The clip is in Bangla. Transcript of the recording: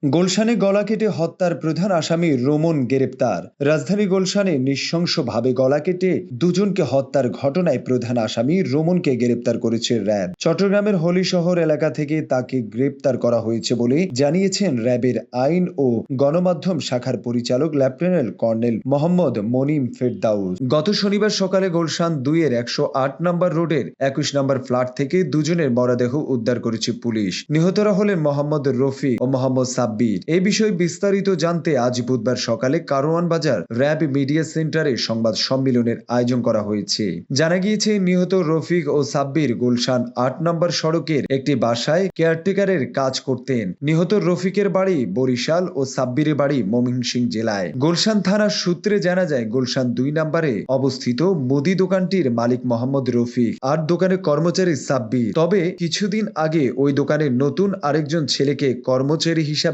গুলশানে গলা কেটে হত্যার প্রধান আসামি রোমন গ্রেপ্তার। রাজধানী গুলশানে নৃশংসভাবে গলা কেটে দুজনকে হত্যার ঘটনায় প্রধান আসামি রোমনকে গ্রেপ্তার করেছে র্যাব। চট্টগ্রামের হলিশহর এলাকা থেকে তাকে গ্রেপ্তার করা হয়েছে বলে জানিয়েছেন র্যাবের আইন ও গণমাধ্যম শাখার পরিচালক লেফটেন্যান্ট কর্নেল মোহাম্মদ মনিম ফেরদাউস। গত শনিবার সকালে গুলশান 2-এর 108 নম্বর রোডের 21 নম্বর ফ্ল্যাট থেকে দুজনের মরদেহ উদ্ধার করেছে পুলিশ। নিহতরা হলেন মোহাম্মদ রফিক ও মোহাম্মদ সাব্বির। এই বিষয়ে বিস্তারিত জানতে আজ বুধবার সকালে কারওয়ান বাজার র্যাব মিডিয়া সেন্টারে সংবাদ সম্মেলনের আয়োজন করা হয়েছে। জানা গিয়েছে, নিহত রফিক ও সাব্বির গুলশান 8 নম্বর সড়কের একটি বাসায় কেয়ারটেকারের কাজ করতেন। নিহত রফিকের বাড়ি বরিশাল ও সাব্বিরের বাড়ি ময়মনসিংহ জেলায়। গুলশান থানার সূত্রে জানা যায়, গুলশান 2 নম্বরে অবস্থিত মুদি দোকানটির মালিক মোহাম্মদ রফিক আর দোকানের কর্মচারী সাব্বির। তবে কিছুদিন আগে ওই দোকানের নতুন আরেকজন ছেলেকে কর্মচারী হিসাবে